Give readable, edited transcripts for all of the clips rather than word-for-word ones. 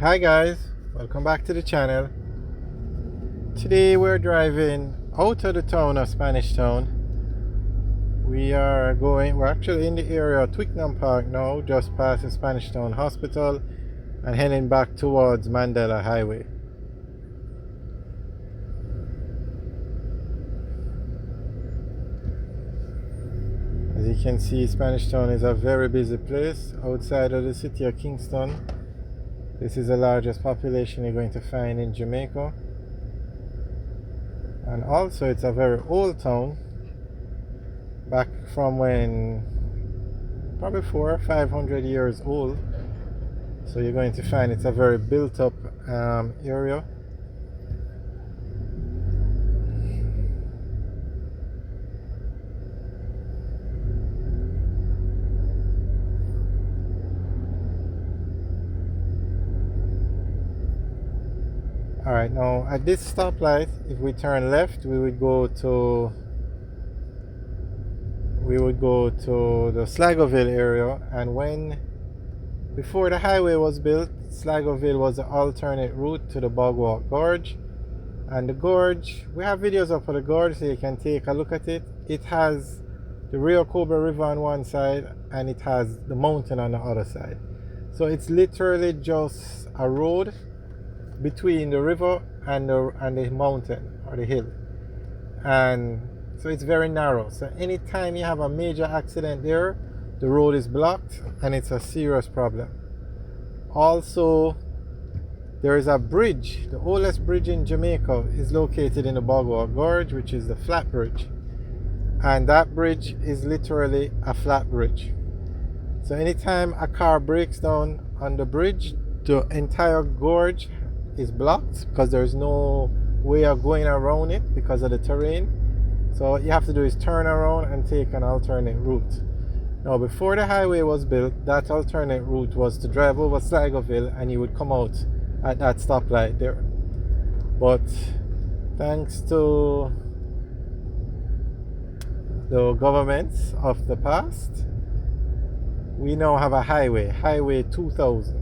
Hi guys, welcome back to the channel. Today we're driving out of the town of Spanish Town. We're actually in the area of Twickenham Park now, just past the Spanish Town Hospital, and heading back towards Mandala Highway. As you can see, Spanish Town is a very busy place outside of the city of Kingston. This is the largest population you're going to find in Jamaica. And also it's a very old town, back from when, probably 400 or 500 years old. So you're going to find it's a very built up area. Alright, now at this stoplight, if we turn left, we would go to the Sligoville area. And before the highway was built, Sligoville was the alternate route to the Bogwalk Gorge. And the gorge, we have videos up for the gorge so you can take a look at it. It has the Rio Cobra River on one side and it has the mountain on the other side. So it's literally just a road between the river and the mountain or the hill, and so it's very narrow. So anytime you have a major accident there, the road is blocked and it's a serious problem. Also, there is a bridge. The oldest bridge in Jamaica is located in the Bogwalk Gorge, which is the flat bridge, and that bridge is literally a flat bridge. So anytime a car breaks down on the bridge, the entire gorge is blocked because there's no way of going around it because of the terrain. So what you have to do is turn around and take an alternate route. Now, before the highway was built, that alternate route was to drive over Sligoville and you would come out at that stoplight there. But thanks to the governments of the past, we now have a highway 2000.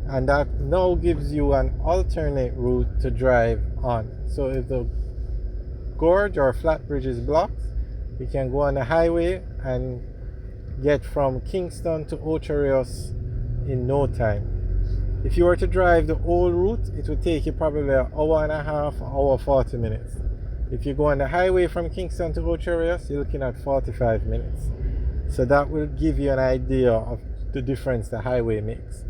And that now gives you an alternate route to drive on. So if the gorge or flat bridge is blocked, you can go on the highway and get from Kingston to Ocho Rios in no time. If you were to drive the old route, it would take you probably an hour and a half, hour 40 minutes. If you go on the highway from Kingston to Ocho Rios, you're looking at 45 minutes. So that will give you an idea of the difference the highway makes.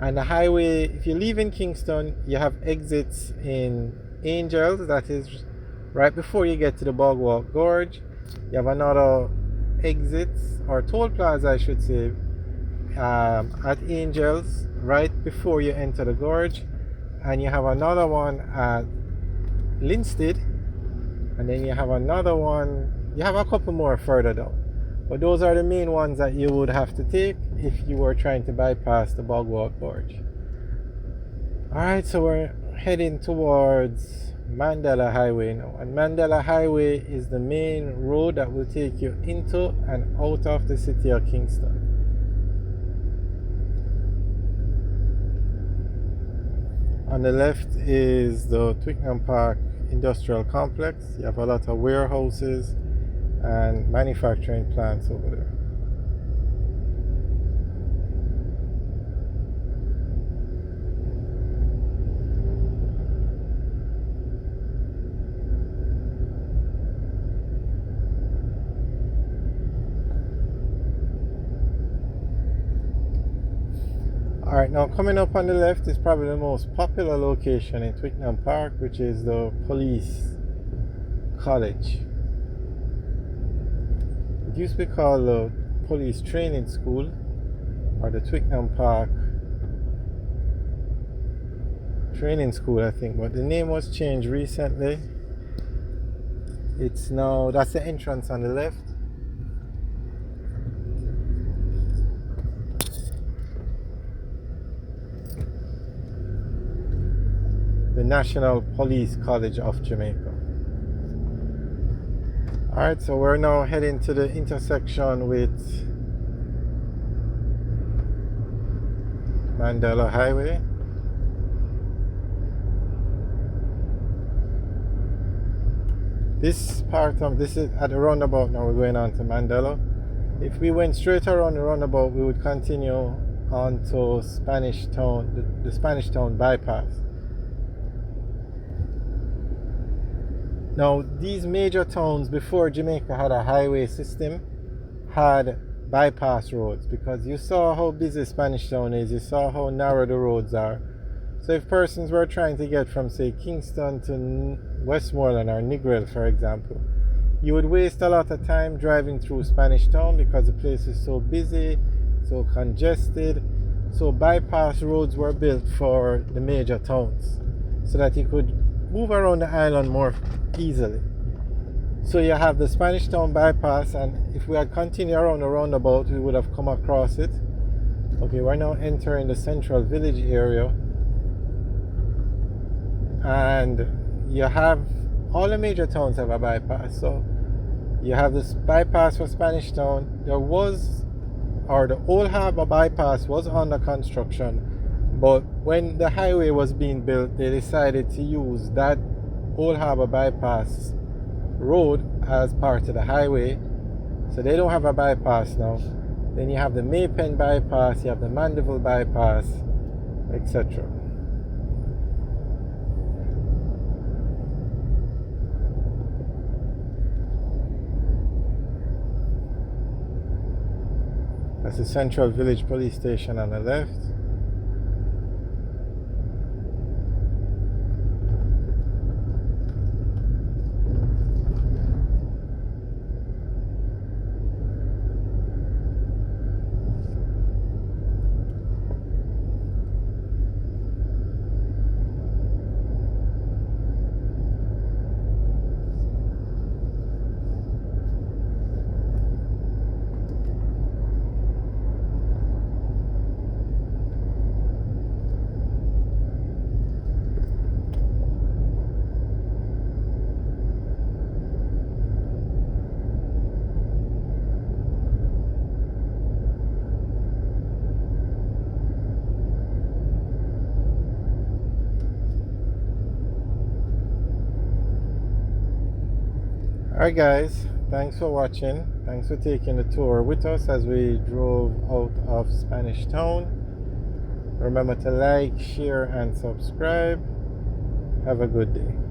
And the highway, if you leave in Kingston, you have exits in Angels, that is right before you get to the Bogwalk Gorge. You have another exit, or toll plaza I should say, at Angels right before you enter the gorge. And you have another one at Linstead. And then you have another one, you have a couple more further down. But those are the main ones that you would have to take if you were trying to bypass the Bogwalk Gorge. Alright, so we're heading towards Mandala Highway now. And Mandala Highway is the main road that will take you into and out of the city of Kingston. On the left is the Twickenham Park Industrial Complex. You have a lot of warehouses and manufacturing plants over there. Alright, now coming up on the left is probably the most popular location in Twickenham Park, which is the Police College. It used to be called the Police Training School, or the Twickenham Park Training School, I think, but the name was changed recently. It's now, that's the entrance on the left. The National Police College of Jamaica. Alright, so we're now heading to the intersection with Mandala Highway. This part of this is at the roundabout. Now we're going on to Mandala. If we went straight around the roundabout, we would continue on to Spanish Town, the Spanish Town bypass. Now, these major towns before Jamaica had a highway system had bypass roads, because you saw how busy Spanish Town is, you saw how narrow the roads are. So if persons were trying to get from, say, Kingston to Westmoreland or Negril, for example, you would waste a lot of time driving through Spanish Town because the place is so busy, so congested. So bypass roads were built for the major towns so that you could move around the island more easily. So you have the Spanish Town bypass, and if we had continued around the roundabout, we would have come across it. Okay, we're now entering the central village area, and you have all the major towns have a bypass. So you have this bypass for Spanish Town. The Old Harbour bypass was under construction, but when the highway was being built, they decided to use that Old Harbour bypass road as part of the highway. So they don't have a bypass now. Then you have the Maypen bypass, you have the Mandeville bypass, etc. That's the Central Village Police Station on the left. Alright guys, thanks for watching. Thanks for taking the tour with us as we drove out of Spanish Town. Remember to like, share and subscribe. Have a good day.